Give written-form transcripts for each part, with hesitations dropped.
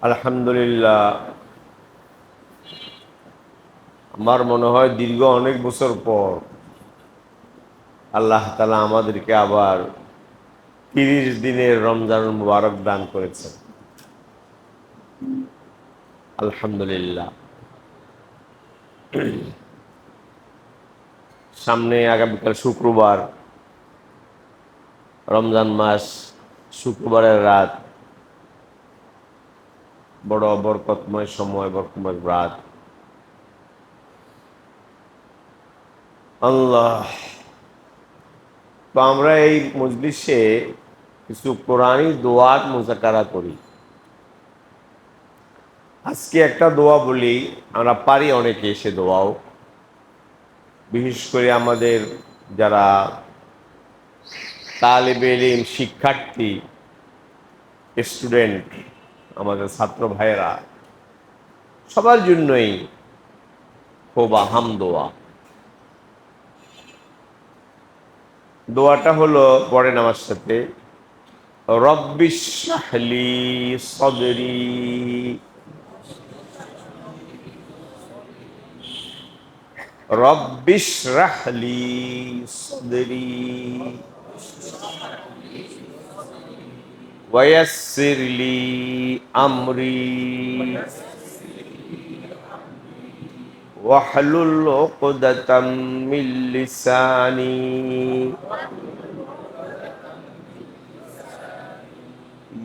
আলহামদুলিল্লাহ, আমার মনে হয় দীর্ঘ অনেক বছর পর আল্লাহ তাআলা আমাদেরকে আবার 30 দিনের রমজান মুবারক দান করেছেন। আলহামদুলিল্লাহ। সামনে আগামীকাল শুক্রবার, রমজান মাস, শুক্রবারের রাত, বড় বরকতময় সময়, বরকতময় রাত। আল্লাহ, তো আমরা এই মজলিসে কিছু কোরআনী দোয়ার মুযাকারা করি। আজকে একটা দোয়া বলি, আমরা পারি অনেকে সে দোয়াও, বিশেষ করে আমাদের যারা তালিবে ইলম, শিক্ষার্থী, স্টুডেন্ট, আমাদের ছাত্র ভাইয়েরা, সবার জন্যই খুব আহাম দোয়া। দোয়াটা হলো, পড়েন আমার সাথে, রব্বিশ রাহলি সদরি রব্বিশ রাহলি সদরি ওয়ায়াসসিরলি আমরি ওয়াহলুল উকদাতাম মিন লিসানি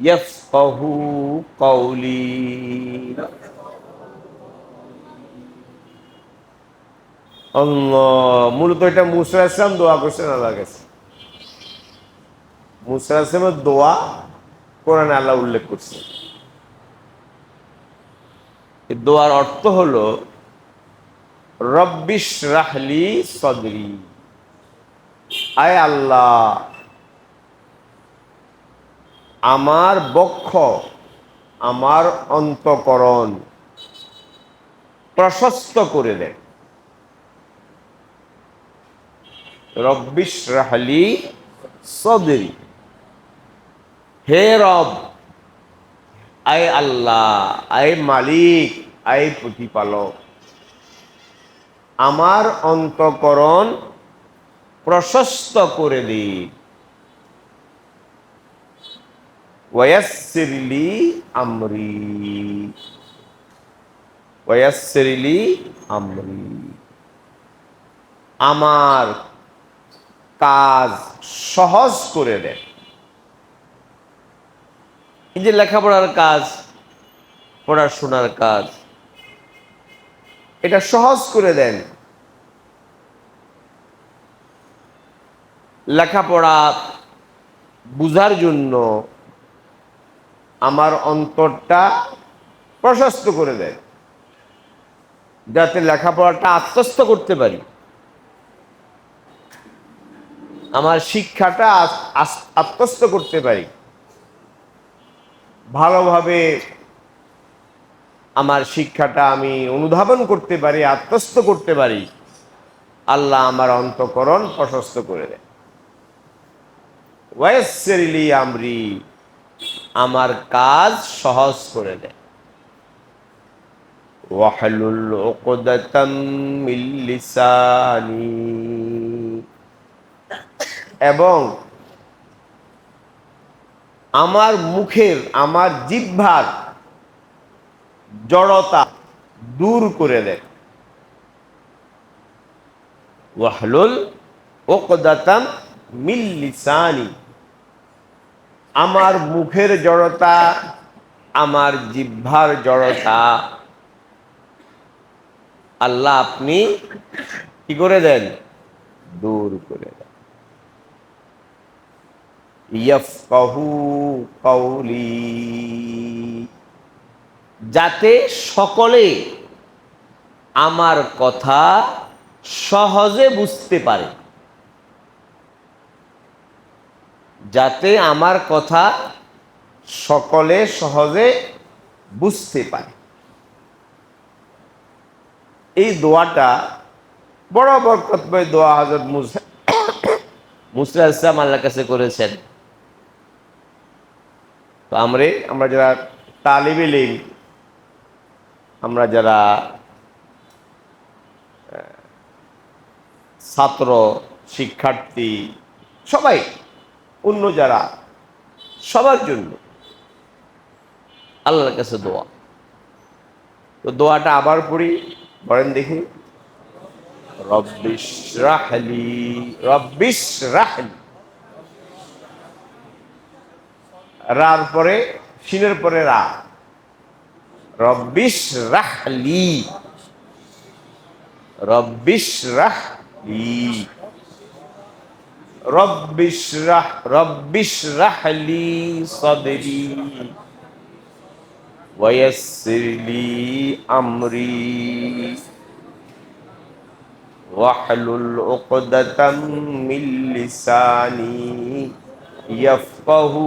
ইয়াফকাহু কওলি। আল্লাহ, মূলত এটা মুসা আলাইহিস সালাম দোয়া করছেন আল্লাহর কাছে। মুসা আলাইহিস সালামের দোয়া কোরআনে আল্লাহ উল্লেখ করছেন। এই দোয়ার অর্থ হলো, রব্বিশ রাহলি সদরি, আয় আল্লাহ, আমার বক্ষ, আমার অন্তঃকরণ প্রশস্ত করে দেন। রব্বিশ রাহলি সদরি, হে রব, আয় আল্লাহ, আয় মালিক, আয় প্রতিপালক, আমার অন্তঃকরণ প্রশস্ত করে দিন। ওয়ায়াসসিরলি আমরি ওয়ায়াসসিরলি আমরি, আমার কাজ সহজ করে দেন। এই যে লেখাপড়ার কাজ, পড়াশোনার কাজ, এটা সহজ করে দেন। লেখাপড়া বুঝার জন্য আমার অন্তরটা প্রশস্ত করে দেন, যাতে লেখাপড়াটা আত্মস্থ করতে পারি, আমার শিক্ষাটা আত্মস্থ করতে পারি, ভালোভাবে আমার শিক্ষাটা আমি অনুধাবন করতে পারি, আত্মস্থ করতে পারি। আল্লাহ আমার অন্তঃকরণ প্রশস্ত করে দেন। ওয়ায়াসসিরলি আমরি, আমার কাজ সহজ করে দেন। ওয়াহলুল উকদাতাম মিন লিসানি, এবং আমার মুখের, আমার জিহ্বার জড়তা দূর করে দেন। ওয়াহলুল উকদাতাম মিন লিসানি, আমার মুখের জড়তা, আমার জিহ্বার জড়তা আল্লাহ আপনি কি করে দেন? দূর করে দেন। ইয়াফকাহু কওলি, যাতে সকলে আমার কথা সহজে বুঝতে পারে, যাতে আমার কথা সকলে সহজে বুঝতে পারে। এই দোয়াটা বড় বরকতময় দোয়া, হযরত মুসা আলাইহিস সালাম আল্লাহর কাছে করেছেন। তো আমরা যারা তালিবে ইলম আমরা যারা ছাত্র শিক্ষার্থী সবাই অন্য যারা সবার জন্য আল্লাহর কাছে দোয়া। তো দোয়াটা আবার পড়ি, বলেন দেখি। রব্বিশ রাহলি, রব্বিশ রাহলি, রার পরে শিনের পরে রা, রব্বিশ রাহলি, রব্বিশ রাহলি, রব্বিশ রাহলি সাদরি ওয়ায়াসসির লি আমরি ওয়াহলুল উকদাতাম মিন লিসানি ইয়াফকাহু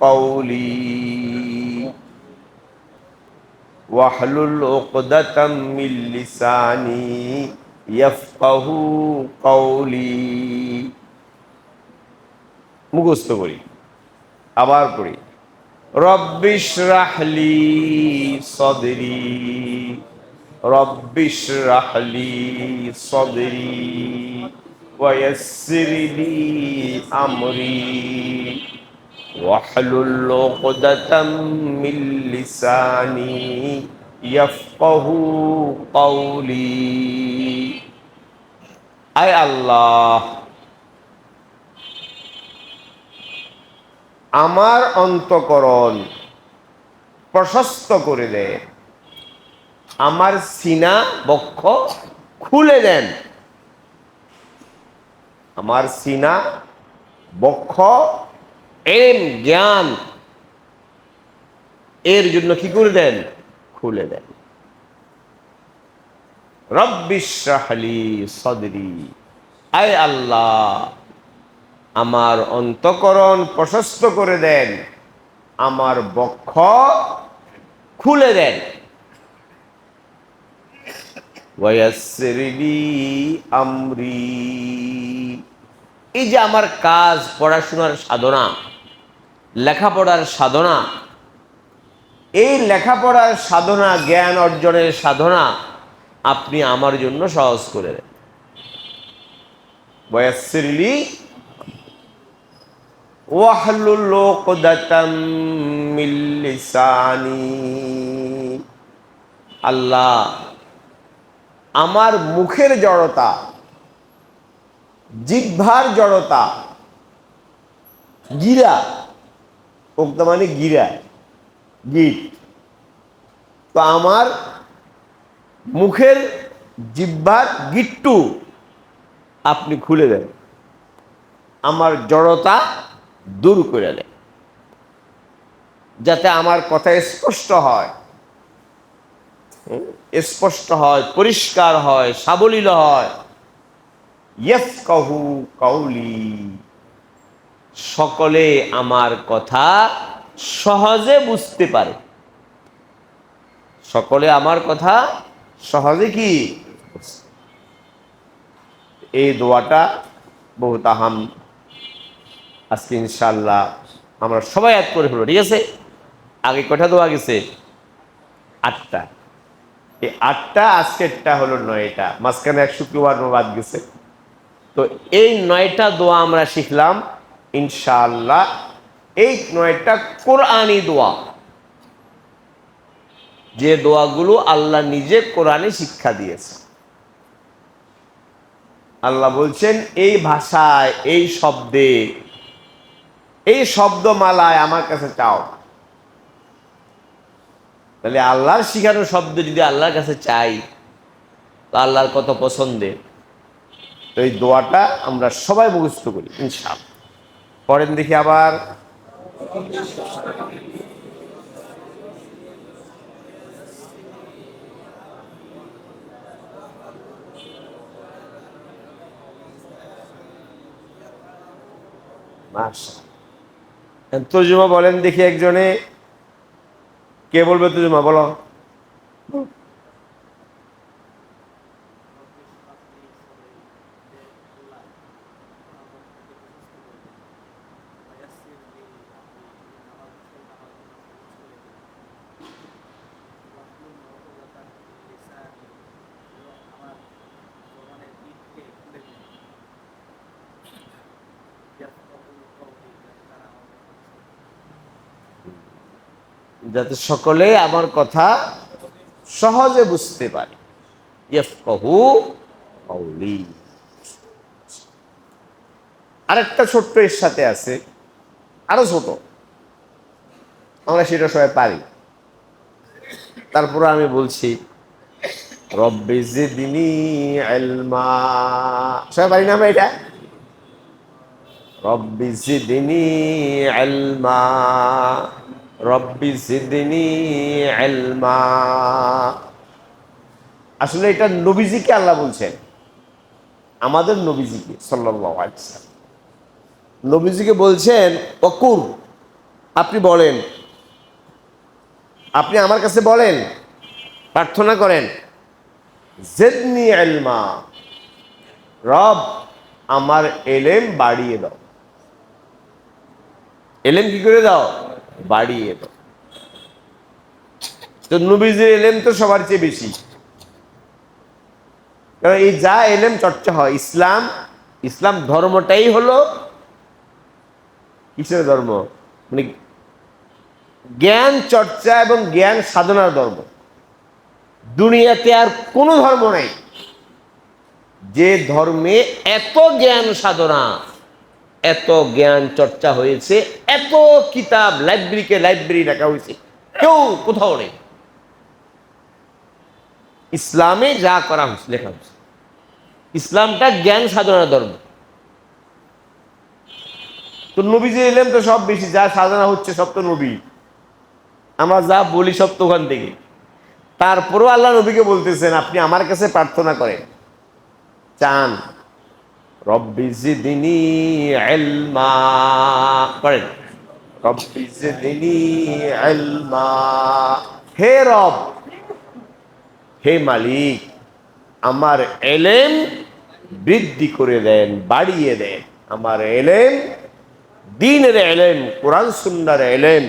কওলি ওয়াহলুল উকদাতাম মিন লিসানি ইয়াফকাহু কওলি। মুখস্থ করি, আবার পড়ি। রব্বিশ রাহলি সদরি, রব্বিশ রাহলি সদরি ওয়ায়াসসির লি আমরি ওয়াহলুল উকদাতাম মিন লিসানি ইয়াফকাহু কওলি। আয় আল্লাহ, আমার অন্তঃকরণ প্রশস্ত করে দেন, আমার সিনা বক্ষ খুলে দেন। আমার সিনা বক্ষ এলম জ্ঞান এর জন্য কি করে দেন? খুলে দেন। রব্বিশ রাহলি সদরি, আয় আল্লাহ আমার অন্তঃকরণ প্রশস্ত করে দেন, আমার বক্ষ খুলে দেন। ওয়ায়াসসির লি আমরি, এই যে আমার কাজ, পড়াশোনার সাধনা, লেখাপড়ার সাধনা, এই লেখাপড়ার সাধনা, জ্ঞান অর্জনের সাধনা আপনি আমার জন্য সহজ করে দেন। ওয়ায়াসসির লি ওয়াহলুল উকদাতাম মিন লিসানি, আল্লাহ আমার মুখের জড়তা, জিহ্বার জড়তা, গিরা, উকদা মানে গিরা, গিট, তো আমার মুখের জিহ্বার গিট্টু আপনি খুলে দেন, আমার জড়তা দূর করে দেন, যাতে আমার কথা স্পষ্ট হয়, স্পষ্ট হয়, পরিষ্কার হয়, সাবলীল হয়। ইয়াফকাহু কওলি, সকলে আমার কথা সহজে বুঝতে পারে, সকলে আমার কথা সহজে কি। এই দোয়াটা বহুত আহাম, আজকে ইনশাআল্লাহ আমরা সবাই ইয়াদ করে ফেলবো, ঠিক আছে? আগে কয়টা দোয়া গেছে? 8টা। এই 8টা, আজকেরটা হলো 9টা, মাঝখানে এক শুক্রবার বাদ গেছে। তো এই 9টা দোয়া আমরা শিখলাম ইনশাআল্লাহ। এই 9টা কোরআনি দোয়া, যে দোয়াগুলো আল্লাহ নিজে কোরআনে শিক্ষা দিয়েছে। আল্লাহ বলছেন এই ভাষায়, এই শব্দে, এই শব্দমালায় আমার কাছে চাও। তাহলে আল্লাহর শিখানো শব্দ যদি আল্লাহর কাছে চাই, তো আল্লাহর কত পছন্দের। তো এই দোয়াটা আমরা সবাই মুখস্থ করি ইনশাআল্লাহ। পড়েন দেখি আবার। মাশাআল্লাহ। তর্জমা বলেন দেখি একজনে, কে বলবে তর্জমা? বলো। যাতে সকলে আমার কথা সহজে বুঝতে পারে। ইয়াফকাহু কাওলি। আরেকটা ছোট্ট এর সাথে আছে, আরো ছোট, আমরা সেটা সবাই পারি, তারপরে আমি বলছি রব্বি জিদনি ইলমা। সবাই পারি না আমরা এটা? রব্বি জিদনি ইলমা, রব্বি জিদনি ইলমা। আসলে এটা নবীজিকে আল্লাহ বলছেন, আমাদের নবীজিকে সাল্লাল্লাহু আলাইহি ওয়াসাল্লাম। নবীজিকে বলছেন ওকুর, আপনি বলেন, আপনি আমার কাছে বলেন, প্রার্থনা করেন, জিদনি ইলমা, রব আমার এলেম বাড়িয়ে দাও। এলেম কি করে দাও? বাড়িয়ে দাও। তো নবীজির এলেম তো সবার চেয়ে বেশি, কারণ এই যা এলেম চর্চা হয়, ইসলাম, ইসলাম ধর্মটাই হলো কিসের ধর্ম? মানে জ্ঞান চর্চা এবং জ্ঞান সাধনার ধর্ম। দুনিয়াতে আর কোনো ধর্ম নাই যে ধর্মে এত জ্ঞান সাধনা, এত জ্ঞান চর্চা হয়েছে, এত কিতাব লাইব্রেরিকে লাইব্রেরি রাখা হয়েছে, কেউ কোথাও নেই। ইসলামে যা করা হয়েছে, লেখা হয়েছে, ইসলামটা জ্ঞান সাধনার ধর্ম। তো নবীজি এলেম তো সব বেশি, যা সাধনা হচ্ছে সব তো নবী, আমরা যা বলি সব তো ওখান থেকে। তারপরও আল্লাহ নবীকে বলতেছেন আপনি আমার কাছে প্রার্থনা করেন, চান, রব্বি জিদনি ইলমা করেন, রব্বি জিদনি ইলমা। হে রব, হে মালিক, আমার এলেম বৃদ্ধি করে দেন, বাড়িয়ে দেন। আমার এলেম, দ্বীনের এলেম, কোরআন সুন্নাহর এলেম,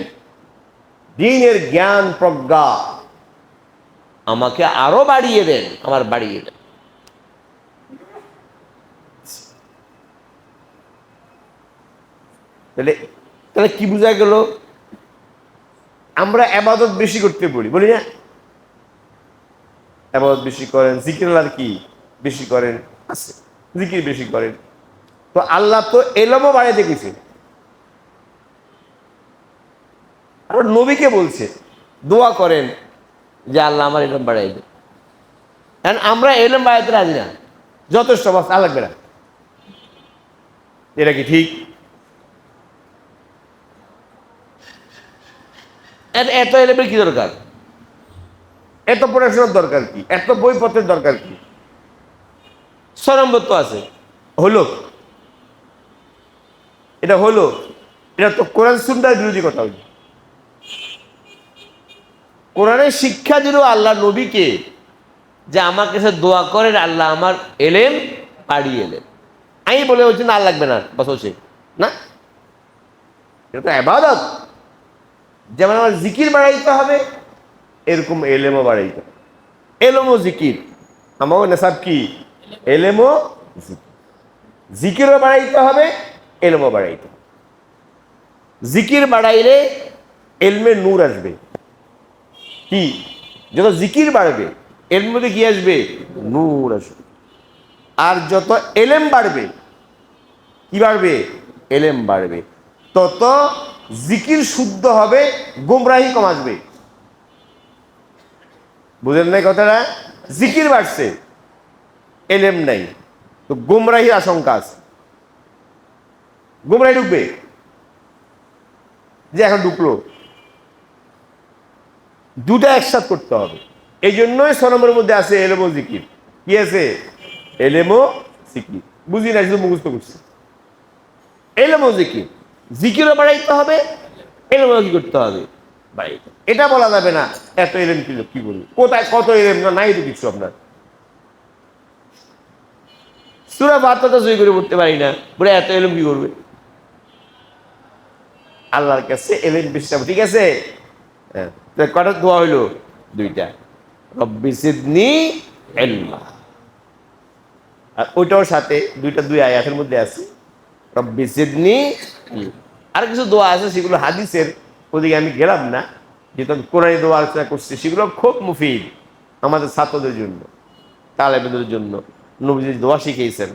দ্বীনের জ্ঞান প্রজ্ঞা আমাকে আরো বাড়িয়ে দেন, আমার বাড়িয়ে দেন। তাহলে তাহলে কি বোঝা গেল? আমরা ইবাদত বেশি করতে বলি, বলি না? ইবাদত বেশি করেন, জিকির আর কি বেশি করেন, আছে জিকির বেশি করেন। তো আল্লাহ তো এলমও বাড়াইতে গেছে, আর নবীকে বলছে দোয়া করেন যে আল্লাহ আমার এলম বাড়াই দেন। কারণ আমরা এলম বাড়াইতে রাজি না, যথেষ্ট, বাস আর লাগবে না। এটা কি ঠিক? এত এলেমের কি দরকার? এত পড়াশোনার দরকার কি? এত বইপত্রের দরকার কি? 6 নম্বর তো আছে, হলো, এটা হলো, এটা তো কোরআন সুন্নাহর বিরোধী কথা হইল। কোরআনের শিক্ষা দিল আল্লাহ নবীকে যে আমার কাছে দোয়া করেন আল্লাহ আমার এলেম বাড়িয়ে এলেন। আমি বলে বলছি না আর লাগবে না, বাস হচ্ছে না, এটা তো ইবাদত। যেমন আমার জিকির বাড়াইতে হবে, এরকম এলেমও বাড়াইতে হবে। এলেমও জিকির, আমার নেশাব কি? এলেমও জিকির। জিকিরও বাড়াইতে হবে, এলেমও বাড়াইতে হবে। জিকির বাড়াইলে এলমে নূর আসবে। কি? যত জিকির বাড়বে এর মধ্যে কি আসবে? নূর আসবে। আর যত এলেম বাড়বে, কি বাড়বে? এলেম বাড়বে, তত জিকির শুদ্ধ হবে, গোমরাহি কম আসবে। বুঝেন নাই কথাটা? জিকির বাড়ছে, এলেম নাই, তো গোমরাহির আশঙ্কা আছে। গোমরাহি ঢুকবে, যে এখন ঢুকলো, দুটা একসাথ করতে হবে। এই জন্যই 6 নম্বরের মধ্যে আছে এলেমো জিকির। কি আছে? এলেমো জিকির। বুঝি না, শুধু মুখস্থ করছি। এলেমো জিকির, জিকিরও বাড়াইতে হবে, এলেমো কি করতে হবে? বাড়াইতে। এটা বলা যাবে না এত এলেম কি বলবো, কোথায় কত এলেম, না নাই তো কিছু। আপনার সূরা ফাতিহা সই করে পড়তে পারি না, বলে এত এলেম কি করবে? আল্লাহর কাছে এলেম বেশি, ঠিক আছে। হ্যাঁ, কটা দোয়া হইলো? 2টা, রব্বি জিদনি ইলমা। আর ওইটাও সাথে 2 আয়াতের মধ্যে আছে, রব্বি জিদনি। আর কিছু দোয়া আছে, সেগুলো হাদিসের, ওদিকে আমি গেলাম না। যেহেতু আমি কোরআনী দোয়া আলোচনা করছি, সেগুলো খুব মুফিদ আমাদের ছাত্রদের জন্য, তালেবেদের জন্য। নবীজি দোয়া শিখিয়েছেন,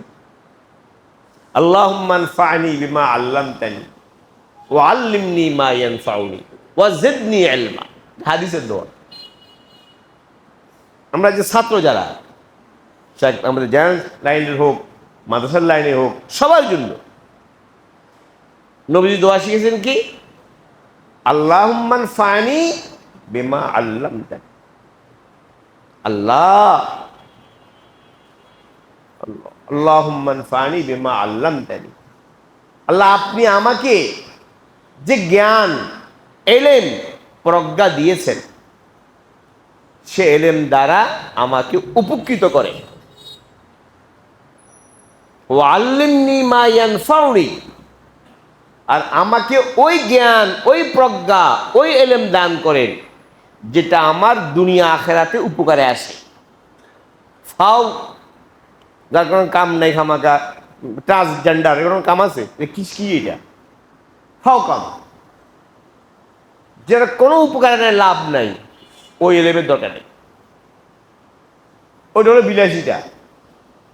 আল্লাহুম্মা আনফা'নি বিমা আল্লামতানি ওয়া আল্লিমনি মা ইয়ানফাউনি ওয়া জিদনি ইলমা। হাদিসের দোয়া। আমরা যে ছাত্র যারা, আমাদের জেনারেল লাইনের হোক, মাদ্রাসার লাইনে হোক, সবার জন্য নবীজি দোয়া শিখেছেন কি, আল্লাহুম্মা আনফা'নি বিমা আল্লামতানি। আল্লাহুম্মা আনফা'নি বিমা আল্লামতানি। আল্লাহ, আপনি আমাকে যে জ্ঞান, এলেম, প্রজ্ঞা দিয়েছেন, সে এলেম দ্বারা আমাকে উপকৃত করে। ওয়া আল্লিমনি মা ইয়ানফাউনি, আর আমাকে ওই জ্ঞান, ওই প্রজ্ঞা, ওই এলেম দান করেন যেটা আমার দুনিয়া আখেরাতে উপকারে আসে। ফাও, যার কোনো কাম নাই, খামাকা ট্রান্সজেন্ডার, এরকম কাম আছে? কি এটা ফাও কাম, যেটা কোনো উপকারে নেই, লাভ নাই, ওই এলেমের দরকার নেই। ওইটা হলো বিলাসিতা।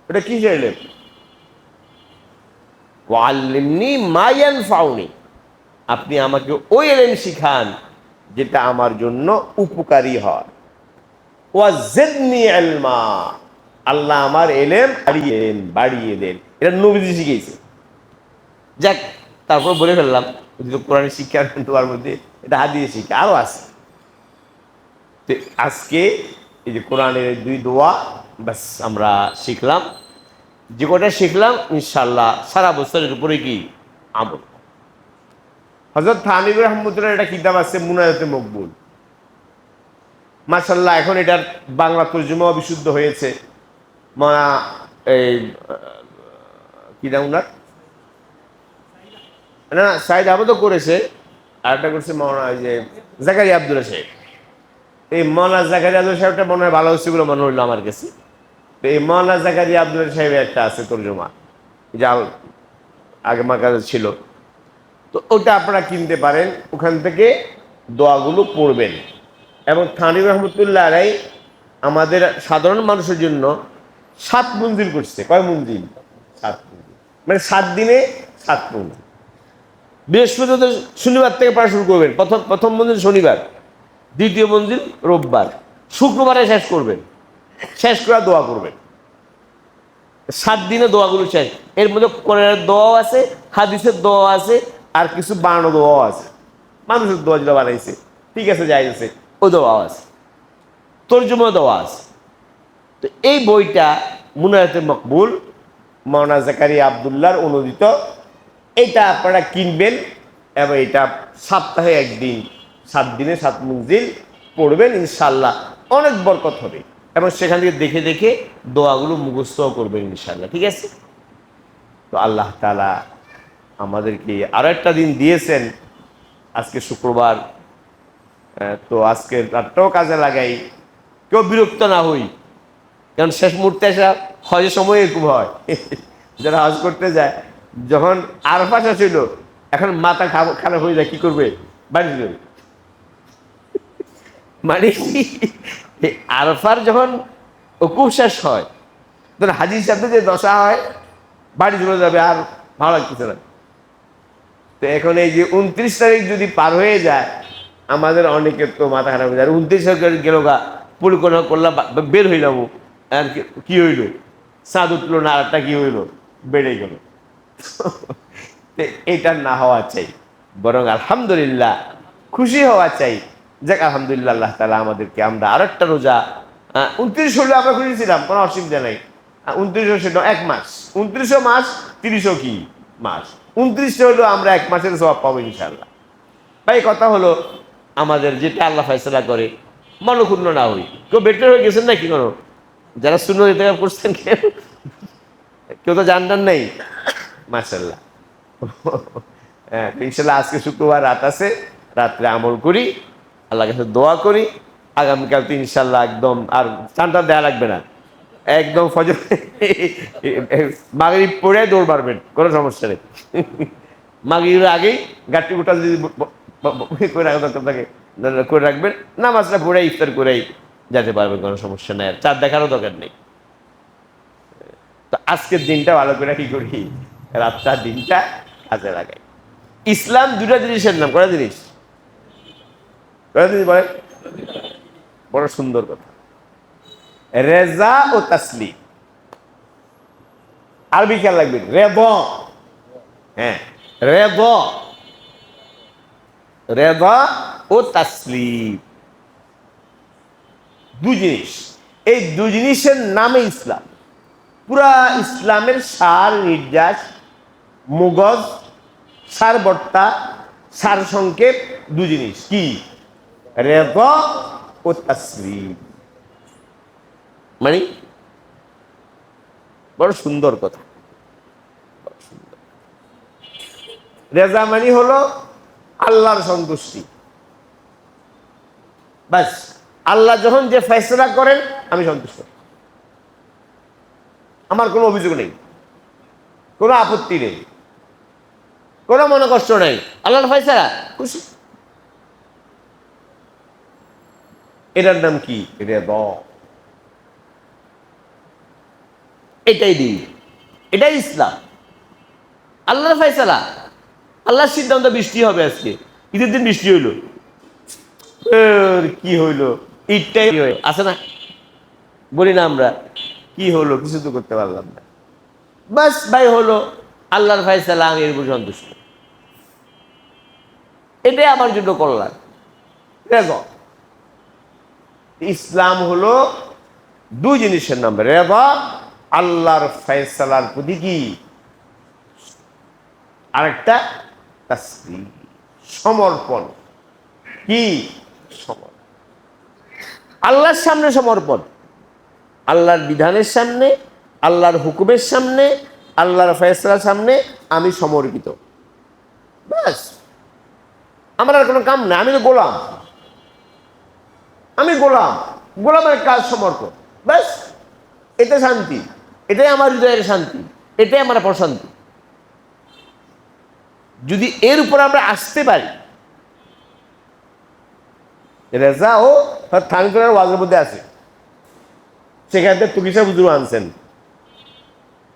ওটা কিসের এলেম? ওয়াল্লিমনি মা ইয়ানফাউনি, আপনি আমাকে ওই এলেম শিখান যেটা আমার জন্য উপকারী হয়। ওয়া জিদনি ইলমা, আল্লাহ আমার এলেম বাড়িয়ে দেন। এটা নবীজি শিখিয়েছে। যাক, তারপর বলে ফেললাম, কোরআন শিক্ষার তোমার মধ্যে এটা হাদিস শিক্ষা আরো আছে। তো আজকে এই যে কোরআনের দুই দোয়া ব্যাস আমরা শিখলাম। যে কটা শিখলাম ইনশাল্লাহ সারা বছরের উপরে কি আমল। হযরত থানিবী রাহমাতুল্লাহ একটা কিতাব আছে মুনাজাতে মকবুল, মাশাআল্লাহ এখন এটার বাংলা তরজমা বিশুদ্ধ হয়েছে। এই কি নাম উনার, না সাইদ আহমদও করেছে, আর একটা করছে মৌলানা ওই যে জাকারিয়া আব্দুল্লাহ সাহেব। এই মৌলানা জাকারিয়া আব্দুল্লাহ সাহেবটা মনে হয় ভালো হচ্ছে বলে মনে হইলো আমার কাছে। তো এই মৌলানা জাকারিয়া আব্দুল্লাহ সাহেবের একটা আছে তরজমা, যা আগে আমার কাছে ছিল। তো ওটা আপনারা কিনতে পারেন, ওখান থেকে দোয়াগুলো পড়বেন। এবং থানিবী রহমতুল্লাহ আলাই আমাদের সাধারণ মানুষের জন্য 7 মঞ্জিল করছে। কয় মঞ্জিল? 7 মঞ্জিল, মানে 7 দিনে 7 মঞ্জিল। বৃহস্পতি শনিবার থেকে পড়া শুরু করবেন। প্রথম মঞ্জিল শনিবার, দ্বিতীয় মঞ্জিল রোববার, শুক্রবারে শেষ করবেন। শেষ করে দোয়া করবেন। 7 দিনে দোয়াগুলো শেষ। এর মধ্যে কোরআনের দোয়াও আছে, হাদিসের দোয়া আছে, আর কিছু বানানো দোয়াও আছে। মানুষের দোয়া যেটা বানাইছে ঠিক আছে, যাই আছে, ও দোয়াও আছে, তরজমা দোয়া আছে। তো এই বইটা মুনাজাতে মকবুল মৌলানা জাকারিয়া আব্দুল্লাহর অনুদিত, এটা আপনারা কিনবেন এবং এটা সপ্তাহে একদিন 7 দিনে 7 মঞ্জিল পড়বেন, ইনশাল্লাহ অনেক বরকত হবে। এবং সেখান থেকে দেখে দেখে দোয়াগুলো মুখস্থ করবেন ইনশাল্লাহ। ঠিক আছে? তো আল্লাহ তাআলা আমাদেরকে আরো একটা দিন দিয়েছেন, আজকে শুক্রবার। তো আজকে রাতটাও কাজে লাগাই, কেউ বিরক্ত না হই, কারণ শেষ মুহূর্তে এসে হজের সময় এরকম হয়। যারা হজ করতে যায়, যখন আরফা শেষ হইল, এখন মাথা খারাপ হয়ে যায়, কি করবে? বাড়ি যাবে। মানে আরফার যখন ওকুফ শেষ হয়, তখন হাজির সাথে যে দশা হয়, বাড়ি চলে যাবে, আর ভালো লাগতেছে না। তো এখন এই যে 29 তারিখ যদি পার হয়ে যায়, আমাদের অনেকের তো মাথা খারাপ হয়ে যায়। 29 তারিখ গেল গা, পরিকল্পনা করলাম, বের হইলাম, আর কি হইল? চাঁদ উঠলো না, আরটা কি হইল? বেড়ে গেল। এটা না হওয়া চাই, বরং আলহামদুলিল্লাহ খুশি হওয়া চাই। যাক আলহামদুলিল্লাহ, আল্লাহ তাআলা আমাদেরকে, আমরা আরেকটা রোজা 29 হলো আমরা খুশি ছিলাম, কোনো অসুবিধা নেই। 29 এক মাস, 29 মাস, 30 কি মাস, 29 হলো আমরা 1 মাসের সওয়াব পাবো ইনশাআল্লাহ। ভাই কথা হলো, আমাদের যেটা আল্লাহ ফয়সালা করে মনক্ষুণ্ণ না হই। কেউ বেটার হয়ে গেছেন না কি? কোনো যারা সুন্নাত ইত্তেবা করছেন, কেউ তো জানটান নেই, মাশাআল্লাহ। হ্যাঁ, ইনশাআল্লাহ আজকে শুক্রবার রাত আছে, রাত্রে আমল করি, আল্লাহর কাছে দোয়া করি। আগামীকাল তো ইনশাআল্লাহ একদম আর চানটা দেয়া লাগবে না, একদম ফজর মাগরিব পড়ে দৌড় মারবেন, কোনো সমস্যা নেই। মাগরিবের আগেই গাট্টি গোটা যদি করে রাখা দরকার থাকে, করে রাখবেন, নামাজটা পড়ে ইফতার করেই যেতে পারবেন, কোনো সমস্যা নেই, আর চাঁদ দেখারও দরকার নেই। তো আজকের দিনটা ভালো করে কি করি, রাতটা দিনটা কাজে লাগাই। ইসলাম দুটা জিনিসের নাম, কটা জিনিস, কটা জিনিস বলেন, বড় সুন্দর কথা, রেজা ও তাসলিম। আরবি খেয়াল রাখবেন, রেব, হ্যাঁ রেব, রেবা ও তাসলিম, দুই জিনিস। এই দুই জিনিসের নামে ইসলাম। পুরা ইসলামের সার নির্যাস, মগজ, সারবর্তা, সার সংক্ষেপ দুই জিনিস কি, রেবা ও তাসলিম। মানে বড় সুন্দর কথা। রেজা মানে হলো আল্লাহর সন্তুষ্টি, বাস। আল্লাহ যখন যে ফয়সালা করেন আমি সন্তুষ্ট, আমার কোনো অভিযোগ নেই, কোনো আপত্তি নেই, কোনো মনে কষ্ট নেই, আল্লাহর ফয়সালা খুশি। এটার নাম কি, রেবা। এটাই দিন, এটাই ইসলাম, আল্লাহর ফয়সালা, আল্লাহর সিদ্ধান্ত। বৃষ্টি হবে আজকে, ঈদের দিন বৃষ্টি হইল, কি হইলো, ঈদটাই আছে না, বলি না আমরা, কি হলো, কিছু তো করতে পারলাম না, বাস ভাই হলো, আল্লাহর ফয়সালা, আমি এর উপর সন্তুষ্ট, এটাই আমার জন্য কল্যাণ। রেবা। ইসলাম হলো দুই জিনিসের নাম, রেবা, আল্লাহর ফয়সালার প্রতি কি, আরেকটা তাসলিম, সমর্পণ। কি সমর্পণ, আল্লাহর সামনে সমর্পণ, আল্লাহর বিধানের সামনে, আল্লাহর হুকুমের সামনে, আল্লাহর ফয়সালার সামনে আমি সমর্পিত, ব্যাস। আমার আর কোনো কাম না, আমি তো গোলাম, আমি গোলাম, গোলামের কাজ সমর্পণ, ব্যাস। এটা শান্তি, এটাই আমার হৃদয়ের শান্তি, এটাই আমার প্রশান্তি। যদি এর উপর আমরা আসতে পারি, রেজা ও থানকুরার ওয়াজের মধ্যে আছে, সেখান থেকে তুকিসা হুজুর আনছেন,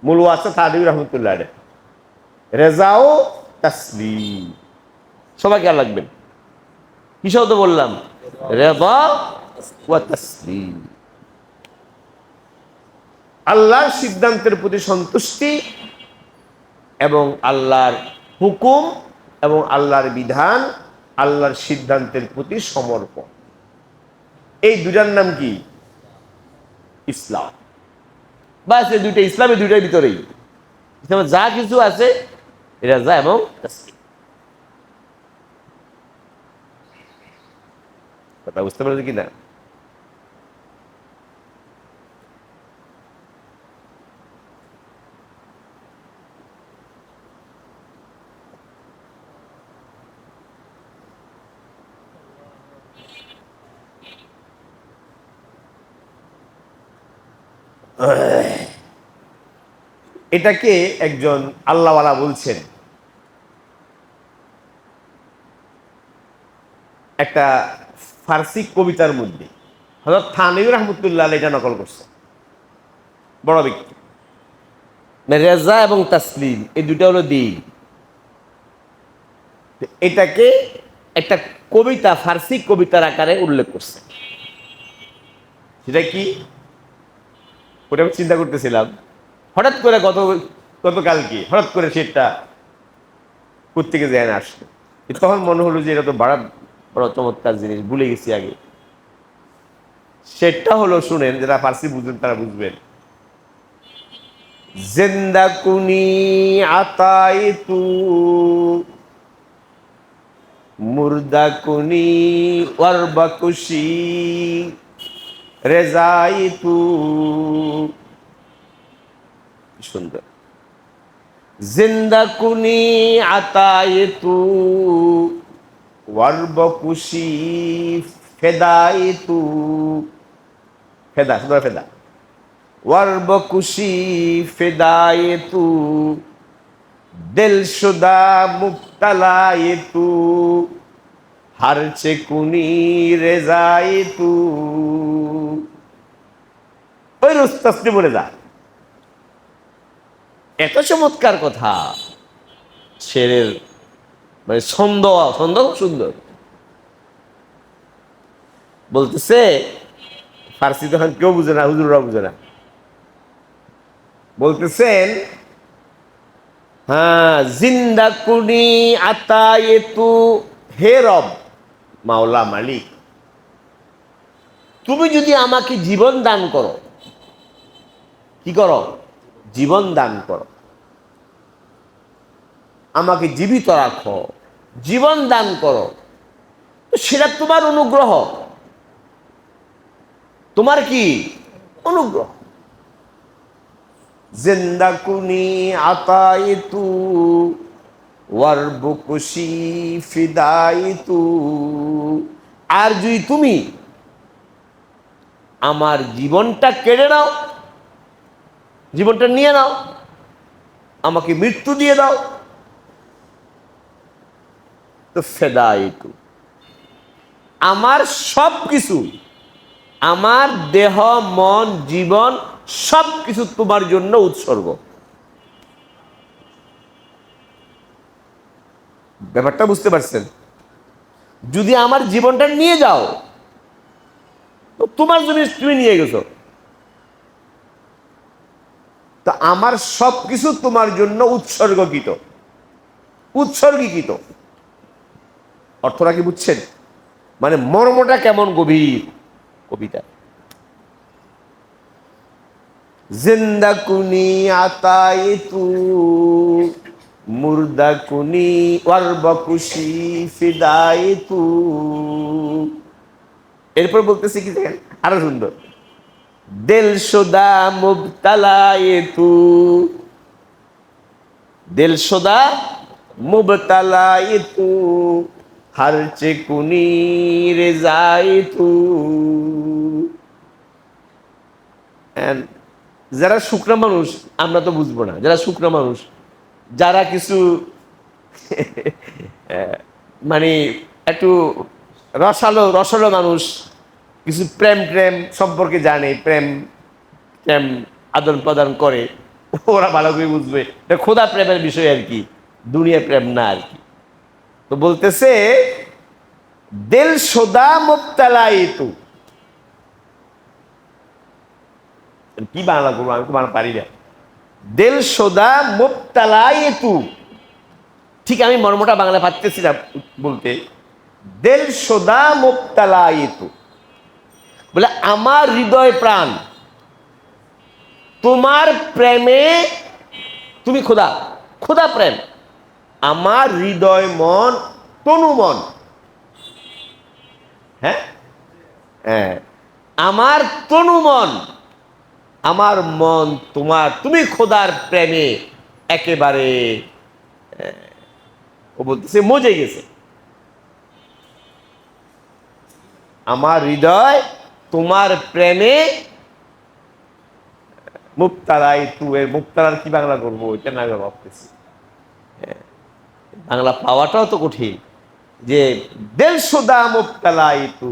মূল ওয়াজটা তাদিব রহমতুল্লাহ, রেজা ও তাসলিম। সবাই খেয়াল রাখবেন, কি শব্দ বললাম, রেজা ও তাসলিম। আল্লাহর সিদ্ধান্তের প্রতি সন্তুষ্টি এবং আল্লাহর হুকুম এবং আল্লাহর বিধান, আল্লাহর সিদ্ধান্তের প্রতি সমর্পণ, এই দুটার নাম কি, ইসলাম। বাস এই দুইটা, ইসলামের দুইটার ভিতরেই ইসলামে যা কিছু আছে, রেজা এবং তাসলিম। কথা বুঝতে পারছি কি না? এটাকে একজন আল্লাহওয়ালা বলছেন, একটা ফার্সি কবিতার মধ্যে হযরত থানভী রহমতুল্লাহ এটা নকল করছে, বড় ব্যক্তি। রেজা এবং তাসলিম এই দুটা হলো দিন। এটাকে একটা কবিতা, ফার্সি কবিতার আকারে উল্লেখ করছে। সেটা কি, ওটা আমি চিন্তা করতেছিলাম, হঠাৎ করে গতকালকে হঠাৎ করে সেটা কোত্থেকে যায় না আসলো, তখন মনে হলো যে এটা তো বড় চমৎকার জিনিস, ভুলে গেছি আগে। সেটা হলো, শুনেন, যারা ফার্সি বুঝবেন তারা বুঝবেন। জিন্দা কুনি আতাই তু, মুর্দা কুনি ওয়ারবাকুশি, রেজাই তু। সুন্দর। জিন্দা কুনি আতাই তু, ওয়ারবাকুশি ফেদাই তু, ফেদা সুন্দর, ফেদা, ওয়ারবাকুশি ফেদাই তু, দিলশুদা মুবতালাই তু, हर चे कुनी रेजाई तू ওই রুস্তাসনি বলে যা এত চমৎকার কথা শেরের মানে ছন্দ ছন্দ খুব সুন্দর বলতেছে ফার্সি তখন কেউ বুঝে না হুজুররা বুঝে না বলতেছেন হ্যাঁ জিন্দা কুনি আতায়ে তু হে রব মাওলা মালিক তুমি যদি আমাকে জীবন দান করো কি করো জীবন দান করো আমাকে জীবিত রাখো জীবন দান করো তো সেটা তোমার অনুগ্রহ তোমার কি অনুগ্রহ জিন্দা কুনি আতাইতু ওয়ারবুকুশি ফিদাইতু আর যদি তুমি আমার জীবনটা কেড়ে নাও জীবনটা নিয়ে নাও আমাকে মৃত্যু দিয়ে দাও তো ফেদাইতু আমার সব কিছু আমার দেহ মন জীবন সব কিছু তোমার জন্য উৎসর্গ ব্যাপারটা বুঝতে পারছেন যদি আমার জীবনটা নিয়ে যাও তো তোমার জন্য তুমি নিয়ে গেছো তো আমার সব কিছু তোমার জন্য উৎসর্গকৃত উৎসর্গীকৃত অর্থটা কি বুঝছেন মানে মর্মটা কেমন গভীর কবিতা জিন্দা কুনি আতাইতু মুর্দা কুনি ওয়ারবকুশি ফিদাইতু এরপর বলতেছি কি দেখেন আরো সুন্দর দিল শুদা মুবতালাইতু দিল শুদা মুবতালাইতু हर चे कुनी रेजाइतु যারা শুকনা মানুষ আমরা তো বুঝবো না যারা শুকনা মানুষ যারা কিছু মানে একটু রসালো রসালো মানুষ কিছু প্রেম প্রেম সম্পর্কে জানে প্রেম প্রেম আদান প্রদান করে ওরা ভালো করে বুঝবে এটা খোদা প্রেমের বিষয় আর কি দুনিয়া প্রেম না আর কি তো বলতেছে দিল শুদা মুবতালাইতু কি বাংলা করবো আমি তো বাংলা পারি না দিল শুদা মুবতালাইতু ঠিক আমি মর্মটা বাংলা পারতেছি না বলতে দিল শুদা মুবতালাইতু বলে আমার হৃদয় প্রাণ তোমার প্রেমে তুমি খোদা খোদা প্রেম আমার হৃদয় মন তনু মন হ্যাঁ হ্যাঁ আমার তনু মন আমার মন তোমার তুমি খোদার প্রেমে একেবারে ও বলতেছে মজে গেছে আমার হৃদয় তোমার প্রেমে মুক্তারাই তু এর মুক্তারার কি বাংলা করবো এটা না ভাবতেছি বাংলা পাওয়াটাও তো কঠিন যে দিল শুদা মুবতালাইতু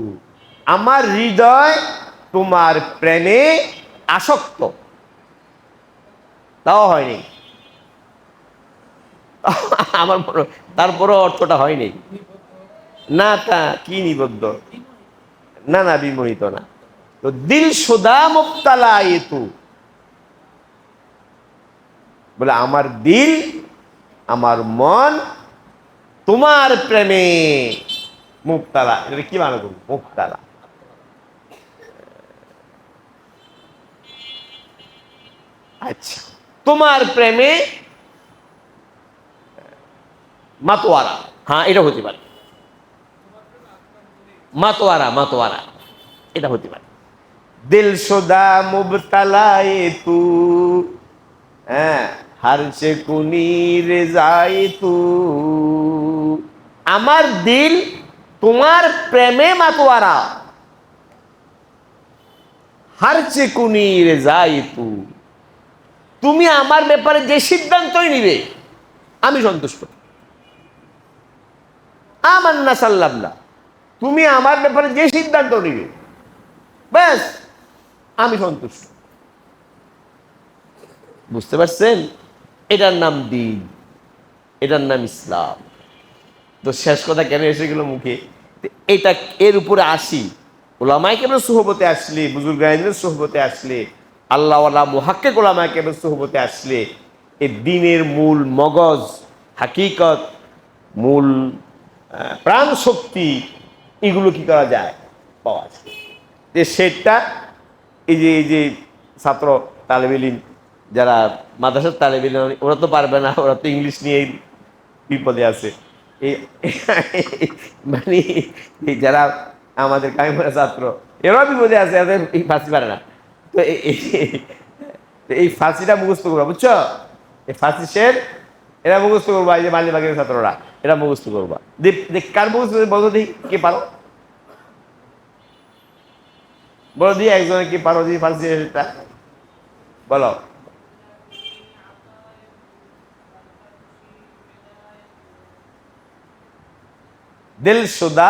আমার হৃদয় তোমার প্রেমে আসক্ত তাও হয়নি আমার তারপরও অর্থটা হয়নি না তা কি নিবদ্ধ না না বিমোহিত না তো দিল শুদা মুবতালাইতু বলে আমার দিল আমার মন তোমার প্রেমে মুবতালা এটা কি মানে করবো মুবতালা আচ্ছা তোমার প্রেমে মাতোয়ারা হ্যাঁ এটা হতে পারে মাতোয়ারা মাতোয়ারা এটা হতে পারে দিল শুদা মুবতালাইতু হ্যাঁ हर से कुनी रेजाइतु আমার দিল তোমার প্রেমে মাতোয়ারা हर से कुनी रेजाइतु তুমি আমার ব্যাপারে যে সিদ্ধান্তই নিবে আমি সন্তুষ্ট আমান্না সাল্লাল্লাহ তুমি আমার ব্যাপারে যে সিদ্ধান্ত নিবে ব্যাস আমি সন্তুষ্ট। বুঝতে পারছেন? এটার নাম দিন, এটার নাম ইসলাম। তো শেষ কথা কেন এসে গেল মুখে, এটা এর উপরে আসি। ওলামায়ে কেরামের সুহবতে আসলে, বুজুর্গাইনের সুহবতে আসলে, আল্লাহওয়ালা মুহাক্কিক ওলামায়ে কেরামের সুহবতে আসলে এই দ্বীনের মূল মগজ, হাকিকত, মূল প্রাণ শক্তি, এগুলো কি করা যায়, পাওয়া যায়। যে সেটা এই যে ছাত্র তালেবে ইলম যারা মাদ্রাসার তালেবে ইলম, ওরা তো পারবে না, ওরা তো ইংলিশ নিয়েই বিপদে আছে। এই মানে যারা আমাদের কামিমারা ছাত্র, এরাও বিপদে আছে, এদের এই ফার্সি পারে না। তো এই ফার্সিটা মুখস্থ করবা, বুঝছো? এই ফার্সি শের এরা মুখস্থ করবা, এই যে মালিবাগের ছাত্ররা এরা মুখস্থ করবা। কার মুখস্থ বলো দিই, কে পারো বলো দিই, একজনে কি পারো দিই ফার্সি শেরটা বলো। দিলশুদা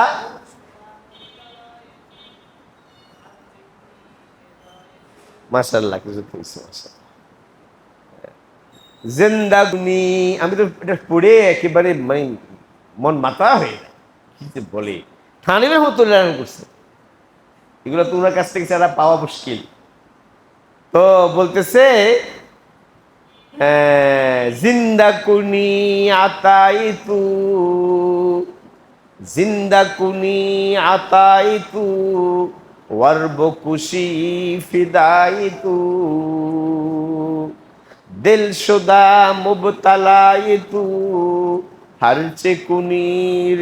মাশাআল্লাহ, কিছু বলছো মাশাআল্লাহ। জিন্দাগুনি, আমি তো এটা পড়ে একেবারে মানে মন মাথা হয়ে যায়, কি যে বলে থানিমের মতো লাগান করছে। এগুলো তো ওনার কাছ থেকে ছাড়া পাওয়া মুশকিল। তো বলতেছে জিন্দাকুনি আতাইতু, জিন্দাকুনি আতাইতু ওয়ারবকুশি ফিদাইতু, দিলশুদা মুবতালাইতু হারচে কুনি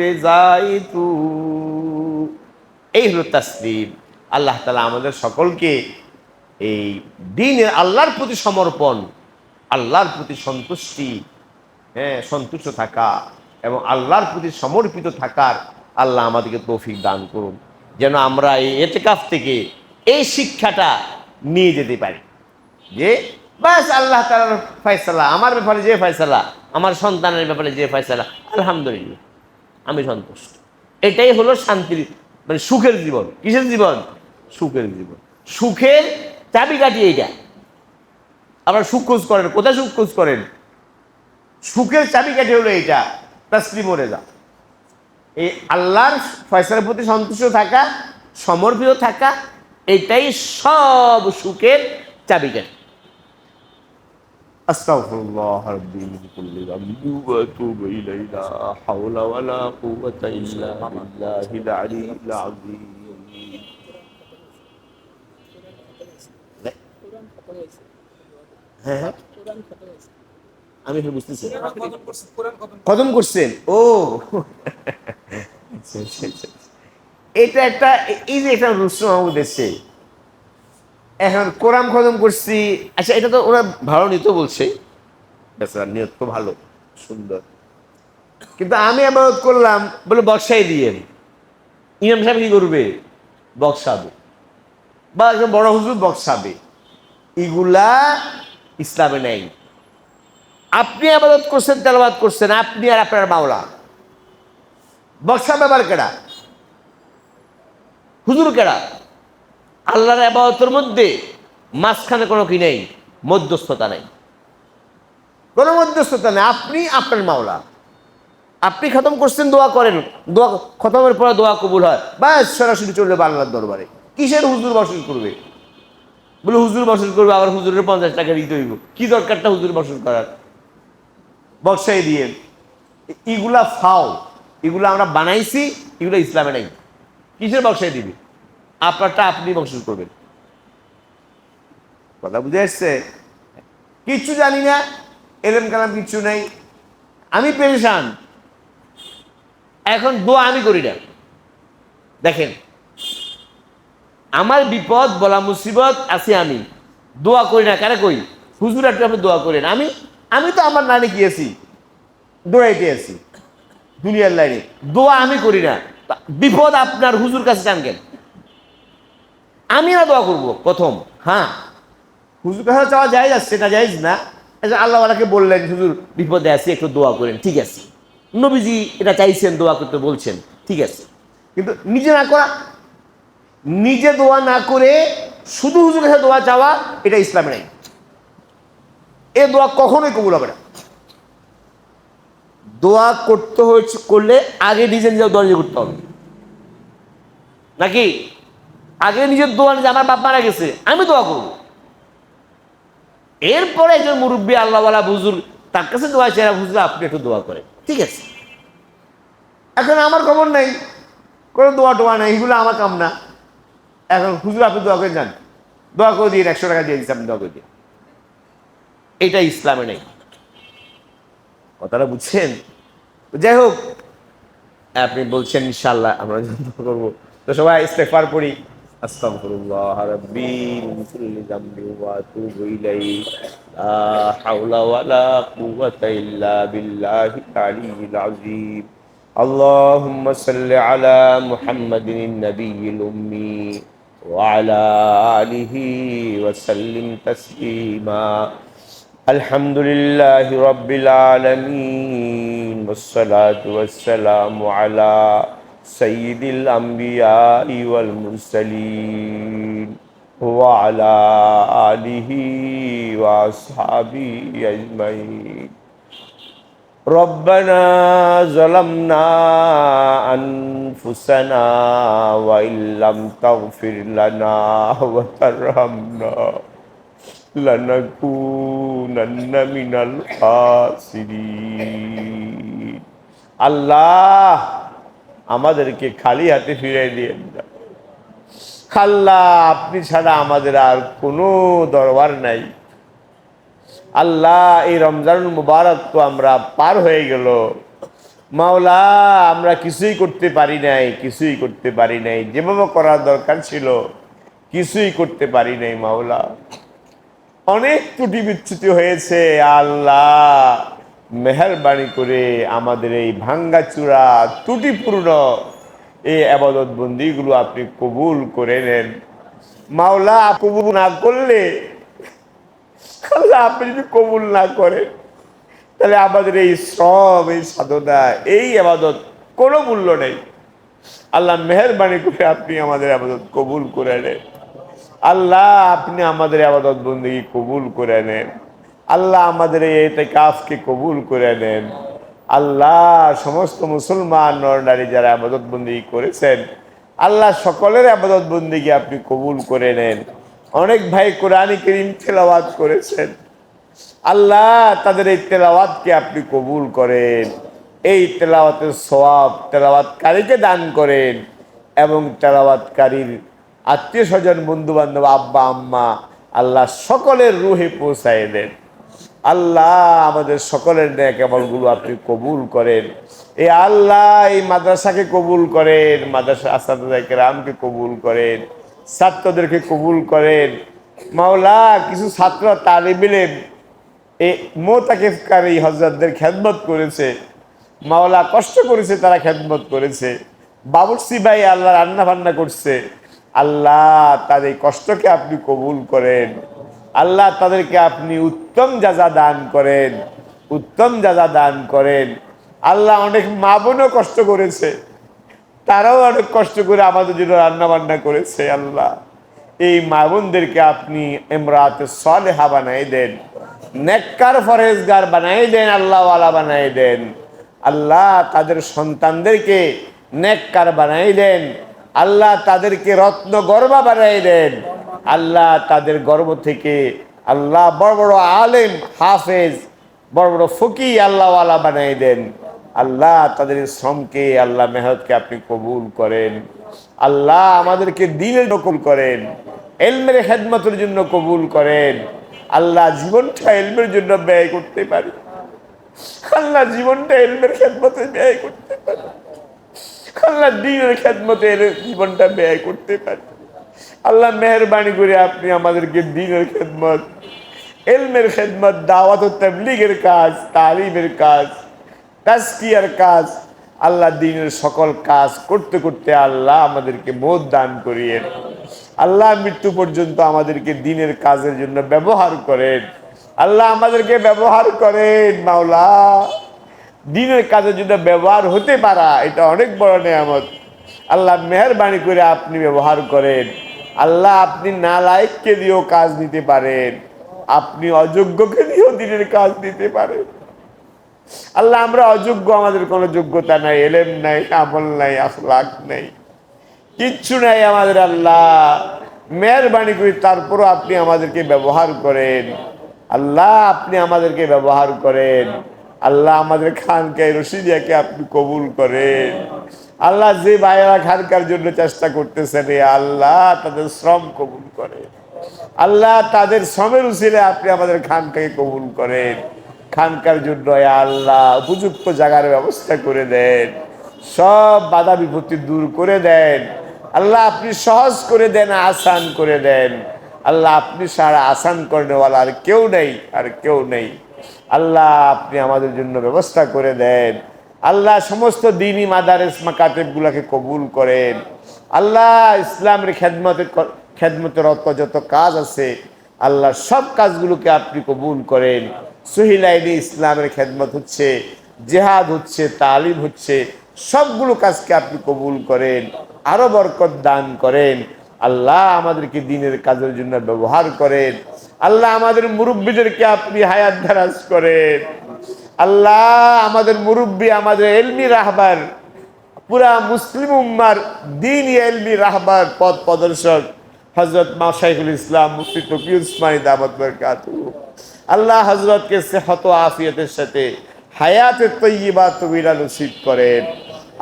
রেজাইতু। এই হলো তাসলিম। আল্লাহ তাআলা আমাদের সকলকে এই দ্বীনের আল্লাহর প্রতি সমর্পণ, আল্লাহর প্রতি সন্তুষ্টি, সন্তুষ্ট থাকা এবং আল্লাহর প্রতি সমর্পিত থাকার আল্লাহ আমাদেরকে তৌফিক দান করুন, যেন আমরা এই ইতিকাফ থেকে এই শিক্ষাটা নিয়ে যেতে পারি যে বাস আল্লাহ তাআলার ফয়সালা, আমার ব্যাপারে যে ফয়সালা, আমার সন্তানের ব্যাপারে যে ফয়সালা, আলহামদুলিল্লাহ আমি সন্তুষ্ট। এটাই হলো শান্তির, মানে সুখের জীবন। কিসের জীবন? সুখের জীবন। সুখের চাবিকাঠি এইটা। আপনারা সুখ খোঁজ করেন, কোথায় সুখ খোঁজ করেন? সুখের চাবিকাঠি হলো এইটা, তাসলিম ও রেজা। এই আল্লাহর ফয়সালার প্রতি সন্তুষ্ট থাকা, সমর্পিত থাকা, এটাই সব সুখের চাবিকাঠি। আস্তাগফিরুল্লাহ রাব্বি মিন কুল্লি যামবি ওয়া আতুবু ইলাইহি, লা হাওলা ওয়ালা কুওয়াতা ইল্লা বিল্লাহিল আলিয়্যিল আযীম। হ্যাঁ হ্যাঁ, আমি বুঝতেছি। খতম করছেন? ও এটা একটা, এই যে একটা রুসুম আমাদের দেশে এখন কোরআন খতম করছি। আচ্ছা, এটা তো ওরা ভালো নিত বলছে, নিয়ত তো ভালো সুন্দর, কিন্তু আমি ইবাদত করলাম বলে বক্সাই দিয়ে, ইমাম সাহেব কি করবে? বক্সাবে, বা একজন বড় হুজুর বক্সাবে। এগুলা ইসলামে নেই। আপনি ইবাদত করছেন, তেলাওয়াত করছেন, আপনি আর আপনার মাওলা। বক্সা ব্যাপার কেডা? হুজুর কেডা? আল্লাহর ইবাদতের মধ্যে মাঝখানে কোনো কি নেই, মধ্যস্থতা নেই, কোনো মধ্যস্থতা নেই। আপনি আপনার মাওলা। আপনি খতম করছেন, দোয়া করেন, দোয়া খতমের পরে দোয়া কবুল হয়, বাস সরাসরি চলে যাবে আল্লাহর দরবারে। কিসের হুজুর বসত করবে? বলে হুজুর বসত করবে, আবার হুজুরের 50 টাকা দিতে হইব। কি দরকারটা হুজুর বসত করার? বক্সাই দিয়ে। এগুলা ফাও, এগুলো আমরা বানাইছি, এগুলো ইসলামে নাই। কিসের বক্সাই দিবে? আপনারটা আপনি বক্সিস করবেন। কথা বুঝে আসছে? কিচ্ছু জানি না, এলেম কালাম কিচ্ছু নাই, আমি পেরেশান। এখন দোয়া আমি করি না। দেখেন, আমার বিপদ বলা মুসিবত আছে, আমি দোয়া করি না। কারে কই? হুজুর একটু আপনি দোয়া করেন। আমি তো আমার নানি গিয়েছি, দৌড়াইতে আছি দুনিয়ার লাইনে, দোয়া আমি করি না। বিপদ আপনার হুজুর কাছে চান কেন? আমি না দোয়া করবো প্রথম? হ্যাঁ, হুজুর কাছে চাওয়া যায়, সেটা জায়েজ না। আল্লাহ আল্লাহকে বললেন হুজুর বিপদে আছি, একটু দোয়া করেন, ঠিক আছে। নবীজি এটা চাইছেন, দোয়া করতে বলছেন, ঠিক আছে। কিন্তু নিজে না করা, নিজে দোয়া না করে শুধু হুজুরের কাছে দোয়া চাওয়া, এটা ইসলামে নেই। এ দোয়া কখনোই কবুল হবে না। দোয়া করতে হয়েছে, করলে আগে নিজে নিজের দোয়া নিজে করতে হবে, নাকি আগে নিজের দোয়া নিজে, আমার বাপ মারা গেছে আমি দোয়া করবো, এরপরে একজন মুরব্বী আল্লাহওয়ালা বুজুর্গ তার কাছে দোয়া চাই, হুজুর আপনি একটু দোয়া করেন, ঠিক আছে। এখন আমার খবর নেই, কোনো দোয়া টোয়া নেই, এগুলো আমার কাম না। এখন হুজুর আপনি দোয়া করে যান, দোয়া করে দিয়ে 100 টাকা দিয়ে দিচ্ছি, আপনি দোয়া করে দিয়ে, এটা ইসলামে নেই। কথাটা বুঝছেন? যাই হোক, আপনি বলছেন ইনশাআল্লাহ আমরা দোয়া করবো, তো সবাই ইস্তেগফার পড়ি। আস্তাগফিরুল্লাহ রাব্বি মিন কুল্লি যামবি ওয়া আতুবু ইলাইহি, লা হাওলা ওয়ালা কুওয়াতা ইল্লা বিল্লাহিল আলিয়্যিল আযীম। اللهم صل على محمد النبي الأمي وعلى آله وسلم تسليما. الحمد لله رب العالمين والصلاة والسلام على سيد الأنبياء والمرسلين وعلى آله وأصحابه أجمعين. ربنا ظلمنا أنفسنا وإن لم تغفر لنا وترحمنا لنكونن من الخاسرين. আল্লাহ আমাদেরকে খালি হাতে ফিরিয়ে দিয়েন না। আল্লাহ আপনি ছাড়া আমাদের আর কোনো দরবার নাই। আল্লাহ এই রমজানুল মুবারক তো আমরা পার হয়ে গেল, মাওলা আমরা কিছুই করতে পারি নাই, কিছুই করতে পারি নাই, যেভাবে করার দরকার ছিল কিছুই করতে পারি নাই মাওলা। অনেক ত্রুটি বিচ্যুতি হয়েছে, আল্লাহ মেহেরবানি করে আমাদের এই ভাঙ্গাচূড়া ত্রুটিপূর্ণ এই ইবাদত বন্দিগুলো আপনি কবুল করে নেন মাওলা। কবুল না করলে, আল্লাহ আপনি যদি কবুল না করেন, তাহলে আমাদের এই শ্রম, এই সাধনা, এই ইবাদত কোনো মূল্য নেই। আল্লাহ মেহেরবানি করে আপনি আমাদের ইবাদত কবুল করে নেন। আল্লাহ আপনি আমাদের ইবাদত বন্দেগী কবুল করে নেন। আল্লাহ আমাদের এই ইতিকাফকে কবুল করে নেন। আল্লাহ সমস্ত মুসলমান নর নারী যারা ইবাদত বন্দেগী করেছেন, আল্লাহ সকলের ইবাদত বন্দেগী আপনি কবুল করে নেন। অনেক ভাই কোরআন কারীম তেলাওয়াত করেছেন, আল্লাহ তাদের এই তেলাওয়াতকে আপনি কবুল করেন। এই তেলাওয়াতের সওয়াব তেলাওয়াতকারীকে দান করেন এবং তেলাওয়াতকারীর আত্মীয় স্বজন বন্ধু বান্ধব আব্বা আম্মা আল্লাহ সকলের রুহে পৌঁছায় দেন। আল্লাহ আমাদের সকলের নেক আমলগুলো আপনি কবুল করেন। এই আল্লাহ এই মাদ্রাসাকে কবুল করেন, মাদ্রাসা আসাদুল্লাহ কেরামকে কবুল করেন, ছাত্রদেরকে কবুল করেন মাওলা। কিছু ছাত্র তালিব ইলম এই মোতাকিফকারী হযরতদের খেদমত করেছে মাওলা, কষ্ট করেছে, তারা খেদমত করেছে। বাবুর্চি ভাই আল্লাহ রান্না বান্না করছে, আল্লাহ তাদের কষ্টকে আপনি কবুল করেন। আল্লাহ তাদেরকে আপনি উত্তম জাযা দান করেন, উত্তম জাযা দান করেন। আল্লাহ অনেক মা বোনও কষ্ট করেছে, তারাও অনেক কষ্ট করে আমাদের জন্য রান্না বান্না করেছে। আল্লাহ এই মা বোনদেরকে আপনি ইমরাতে সালেহা বানাই দেন, নেককার ফরেজগার বানাই দেন, আল্লাহওয়ালা বানাই দেন। আল্লাহ তাদের সন্তানদেরকে নেককার বানাই দেন। আল্লাহ তাদেরকে রত্ন গর্বা বানাই দেন। আল্লাহ তাদের গর্ব থেকে আল্লাহ বড় বড় আলেম হাফেজ, বড় বড় ফকি আল্লাহওয়ালা বানাই দেন। আল্লাহ তাদের শ্রমকে, আল্লাহ মেহনতকে আপনি কবুল করেন। আল্লাহ আমাদেরকে দ্বীনের কবুল করেন, ইলমের খেদমতের জন্য কবুল করেন। আল্লাহ জীবনটা ইলমের জন্য ব্যয় করতে পারি, আল্লাহ জীবনটা ইলমের খেদমতে ব্যয় করতে পারি, আল্লাহ দ্বীনের খেদমতে জীবনটা ব্যয় করতে পারি। আল্লাহ মেহেরবানি করে আপনি আমাদেরকে দ্বীনের খেদমত, ইলমের খেদমত, দাওয়াত ও তাবলীগের কাজ, তালিমের কাজ, তাজকিয়ার কাজ, আল্লাহ দ্বীনের সকল কাজ করতে করতে আল্লাহ আমাদেরকে মওত দান করিয়েন। আল্লাহ মৃত্যু পর্যন্ত আমাদেরকে দ্বীনের কাজের জন্য ব্যবহার করেন। আল্লাহ আমাদেরকে ব্যবহার করেন মাওলা। দ্বীনের কাজের জন্য ব্যবহার হতে পারা এটা অনেক বড় নেয়ামত। আল্লাহ মেহেরবানি করে আপনি ব্যবহার করেন। আল্লাহ আপনি নালায়েককে দিয়েও কাজ নিতে পারেন, আপনি অযোগ্যকে দিয়েও দিনের কাজ নিতে পারেন। আল্লাহ আমরা অযোগ্য, আমাদের কোনো যোগ্যতা নাই, এলেম নাই, আমল নাই, আখলাক নাই, কিচ্ছু নাই আমাদের। আল্লাহ মেহেরবানি করে তারপরও আপনি আমাদেরকে ব্যবহার করেন। আল্লাহ আপনি আমাদেরকে ব্যবহার করেন। আল্লাহ আমাদের খানকায় রশিদিয়াকে আপনি কবুল করেন। আল্লাহ যে ভাইয়েরা খানকার জন্য চেষ্টা করতেছেন, আল্লাহ তাদের শ্রম কবুল করেন। আল্লাহ তাদের শ্রমের উসিলে আপনি আমাদের খানকাকে কবুল করেন। খানকার জন্য আল্লাহ উপযুক্ত জায়গার ব্যবস্থা করে দেন, সব বাধা বিপত্তি দূর করে দেন। আল্লাহ আপনি সহজ করে দেন, আসান করে দেন। আল্লাহ আপনি সারা আসান করেনেওয়ালা আর কেউ নেই, আর কেউ নেই। আল্লাহ আপনি আমাদের জন্য ব্যবস্থা করে দেন। আল্লাহ সমস্ত দিনই মাদারেস মাকাতেবগুলোকে কবুল করেন। আল্লাহ ইসলামের খেদমতেরত যত কাজ আছে আল্লাহ সব কাজগুলোকে আপনি কবুল করেন। সহিলাইনে ইসলামের খেদমত হচ্ছে, জেহাদ হচ্ছে, তালিম হচ্ছে, সবগুলো কাজকে আপনি কবুল করেন, আরো বরকত দান করেন। আল্লাহ আমাদেরকে দিনের কাজের জন্য ব্যবহার করেন। আল্লাহ আমাদের মুরব্বীদেরকে আপনি হায়াত দারাজ করেন। আল্লাহ আমাদের মুরব্বী, আমাদের এলমি রাহবার, পুরা মুসলিম উম্মার দিন এলমি রাহবার, পথ প্রদর্শক হজরত মাশাইখুল ইসলাম মুফতি তকি উসমানী দামত বরকাতুহু, আল্লাহ হজরতকে সেহত আফিয়তের সাথে হায়াতে তৈয়বা তবিরা নসিব করেন।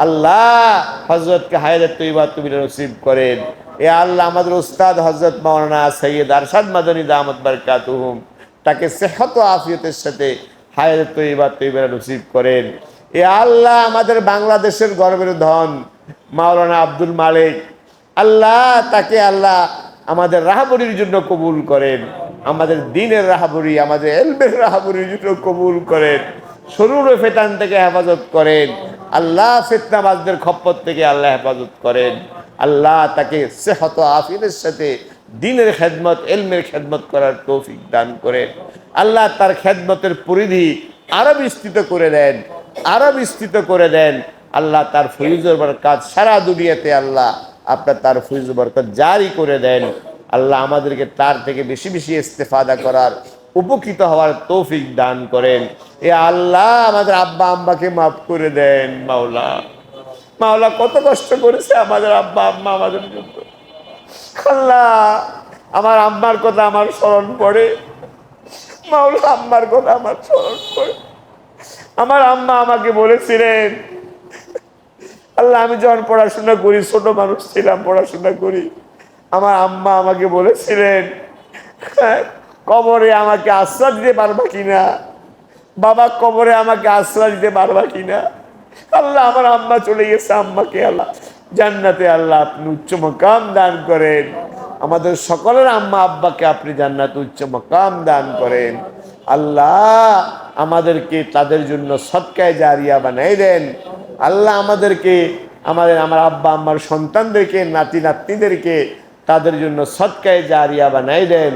আল্লাহ হজরতকে হায়াতে তৈয়বা তবিরা নসিব করেন। এ আল্লাহ আমাদের উস্তাদ হজরত মাওলানা সৈয়দ আরশাদ মাদানী দামত বরকাতুহুম, তাকে সেহত আফিয়তের সাথে হায়াতে তৈয়বা তবিরা নসিব করেন। এ আল্লাহ আমাদের বাংলাদেশের গর্বের ধন মাওলানা আব্দুল মালিক, আল্লাহ তাকে আল্লাহ আমাদের রাহাবরির জন্য কবুল করেন, আমাদের দিনের রাহাবরি, আমাদের এলমের রাহাবরির জন্য কবুল করেন। শরুর ফেতান থেকে হেফাজত করেন। আল্লাহ ফিতনাবাজদের খপ্পর থেকে আল্লাহ হেফাজত করেন। আল্লাহ তাকে সেহত আফিনের সাথে দিনের খেদমত, এলমের খেদমত করার তৌফিক দান করেন। আল্লাহ তার খেদমতের পরিধি আরো বিস্তৃত করে দেন, আরো বিস্তৃত করে দেন। আল্লাহ তার ফয়জুর বরকত সারা দুনিয়াতে আল্লাহ আপনার তার ফয়জুর বরকত জারি করে দেন। আল্লাহ আমাদেরকে তার থেকে বেশি বেশি ইস্তেফাদা করার, উপকৃত হওয়ার তৌফিক দান করেন। এ আল্লাহ আমাদের আব্বা আম্মাকে মাফ করে দেন। মাওলা, মাওলা কত কষ্ট করেছে আমাদের আব্বা আম্মা আমাদের জন্য। আল্লাহ আমার আম্মার কথা আমার স্মরণ পড়ে, মাওলা আম্মার কথা আমার স্মরণ পড়ে। আমার আম্মা আমাকে বলেছিলেন, আল্লাহ আমি যখন পড়াশোনা করি, ছোট মানুষ ছিলাম, পড়াশোনা করি, আমার আম্মা আমাকে বলেছিলেন কবরে আমাকে আশ্রয় দিতে পারবা কিনা, বাবা কবরে আমাকে আশ্রয় দিতে পারবা কিনা। আল্লাহ আমার আম্মা চলে গেছে, আম্মাকে আল্লাহ জান্নাতে আল্লাহ আপনি উচ্চ মাকাম দান করেন। আমাদের সকলের আম্মা আব্বাকে আপনি জান্নাতে উচ্চ মাকাম দান করেন। আল্লাহ আমাদেরকে তাদের জন্য সদকায়ে জারিয়া বানাই দেন। আল্লাহ আমাদেরকে, আমার আব্বা আম্মার সন্তানদেরকে, নাতি নাতনিদেরকে তাদের জন্য সদকায়ে জারিয়া বানাই দেন।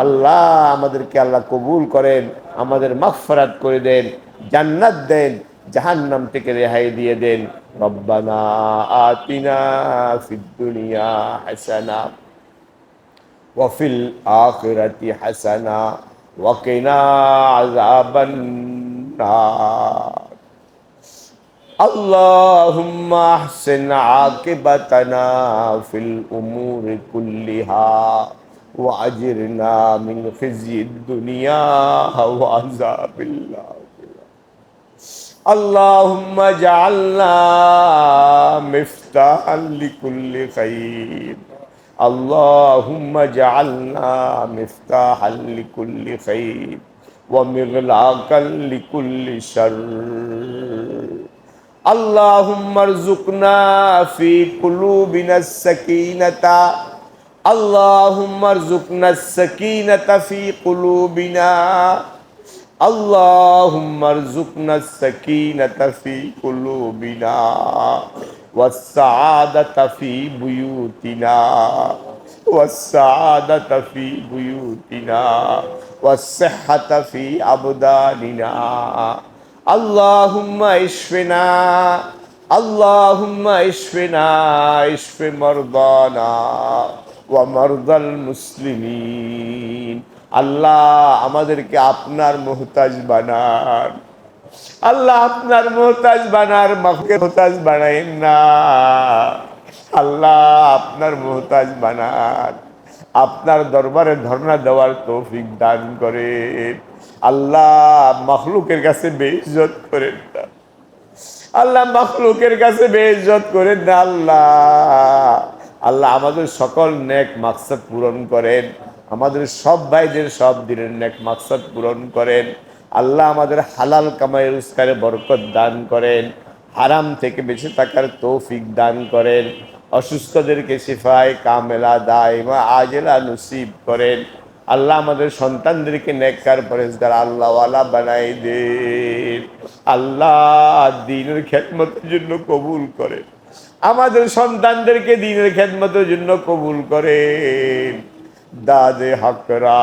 আল্লাহ আমাদেরকে আল্লাহ কবুল করেন, আমাদের মাগফিরাত করে দেন, জান্নাত দেন, জাহান্নাম থেকে রেহাই দিয়ে দেন। রব্বানা আতিনা ফিদ দুনিয়া হাসানা ওয়া ফিল আখিরাতি হাসানা ওয়া কিনা আযাবান নার। আল্লাহুম্মা আহসিন আকিবাতানা ফিল উমুরি কুল্লিহা ওয়া আজিরনা মিন খিজিদ দুনিয়া ওয়া আযাবিল আখিরাহ। আল্লাহুম্মা জাআলনা মিফতাহান লিকুল্লি খাইর। আল্লাহুম্মা জাআলনা মিফতাহান লিকুল্লি খাইর ওয়া মিগলাকান লিকুল্লি শারর। اللهم ارزقنا في قلوبنا السكينة. اللهم ارزقنا السكينة في قلوبنا. اللهم ارزقنا السكينة في قلوبنا والسعادة في بيوتنا، والسعادة في بيوتنا والصحة في أبداننا. اللهم اشفنا আল্লাহুম্মা ইশফিনা ইশফি মারদানা ওয়া মারদাল মুসলিমিন। আল্লাহ আমাদেরকে আপনার মুহতাজ বানান, আল্লাহ আপনার মুহতাজ বানার, মাফকে মুহতাজ বানাইন না। আল্লাহ আপনার মুহতাজ বানান, আপনার দরবারে ধর্ণা দেওয়ার তৌফিক দান করেন। আল্লাহ মখলুকের কাছে বেইজ্জত করেন না, আল্লাহ মখলুকের কাছে বেইজ্জত করেন না। আল্লাহ আল্লাহ আমাদের সকল নেক মাকসাদ পূরণ করেন, আমাদের সব ভাইদের সব দিনের নেক মাকসাদ পূরণ করেন। আল্লাহ আমাদের হালাল কামাই রোজগারে বরকত দান করেন, হারাম থেকে বেঁচে থাকার তৌফিক দান করেন, অসুস্থদেরকে শিফায়ে কামেলা দাইমা আজেলা নসিব করেন। আল্লাহ আমাদের সন্তানদেরকে নেককার পরেজগার আল্লাহওয়ালা বানাই দেন। আল্লাহ দ্বীনের খেদমতের জন্য কবুল করেন, আমাদের সন্তানদেরকে দ্বীনের খেদমতের জন্য কবুল করেন। দাদে হকরা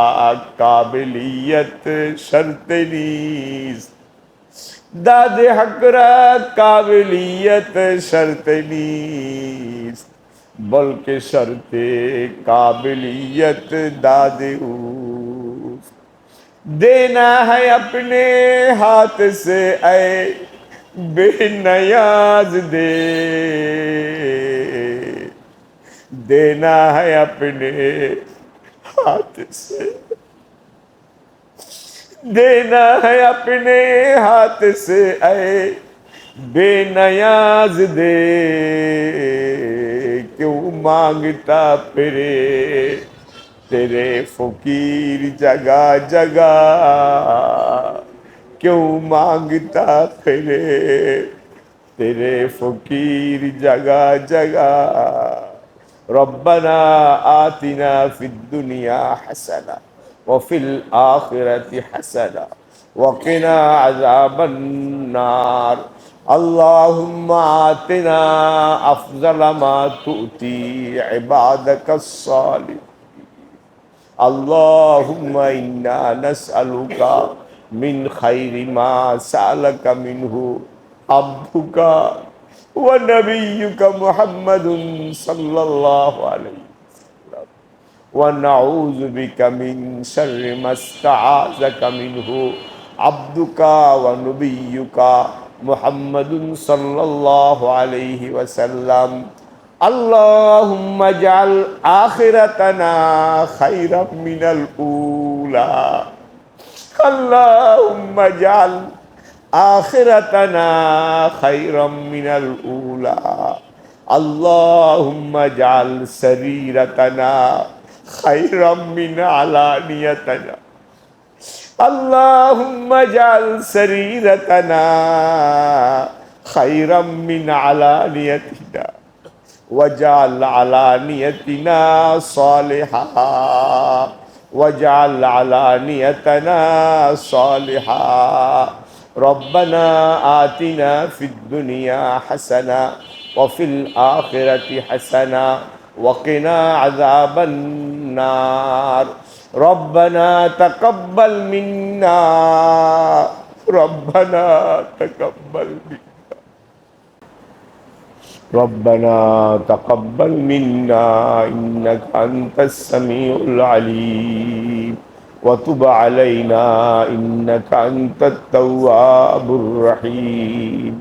কাবিলিয়ত শর্তে নিস, দাদে হকরা काबिलियत शर्त नीस, बल्कि शर्ते काबिलियत दादे उस। देना है अपने हाथ से ऐ बेनियाज दे, देना है अपने हाथ से, देना है अपने हाथ से ऐ बेनियाज दे। क्यों मांगता फिरे तेरे फकीर जगह जगह, क्यों मांगता फिरे तेरे फकीर जगह जगह। रब्बना आतिना फिद दुनिया हसना वफिल आखिरति हसना वक़िना अज़ाबन नार। अल्लाहुम्मा आतिना अफ़ज़ल मा तुती इबादकस सालिहीन। अल्लाहुम्मा इन्ना नस्अलुका मिन खैरि मा सअलका मिन्हु अब्दुका व नबियुका मुहम्मदुन सल्लल्लाहु अलैहि व नऊज़ु बिका मिन शर्रि मा इस्तआज़का मिन्हु अब्दुका व नबियुका मुहम्मदुन सल्लल्लाहु अलैहि वसल्लम। अल्लाहुम्मा जअल आखिरतना खैरम मिनल ऊला, अल्लाहुम्मा जअल आखिरतना खैरम मिनल ऊला। अल्लाहुम्मा जअल सरीरतना खैरम मिन अलानियतना, अल्लाहुम्मा जअल सरीरतना खैरम मिन अलानियतिना वजअल अलानियतिना सालिहा, वजअल अलानियतना सालिहा। रब्बना आतिना फिद दुनिया हसना वफिल आखिरति हसना वक़िना अज़ाबन नार। रब्बना तक़ब्बल मिन्ना, रब्बना तक़ब्बल मिन्ना, रब्बना तक़ब्बल मिन्ना इन्नका अंतस समीउल अलीम व तुब अलैना इन्नका अंतत तव्वाबुर रहीम।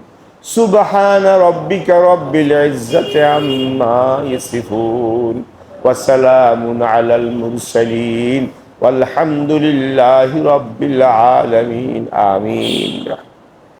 सुब्हान रब्बिका रब्बिल इज़्ज़ति अम्मा यसिफून व सलामुन अलल मुरसलीन वल्हम्दुलिल्लाहि रब्बिल आलमीन। आमीन।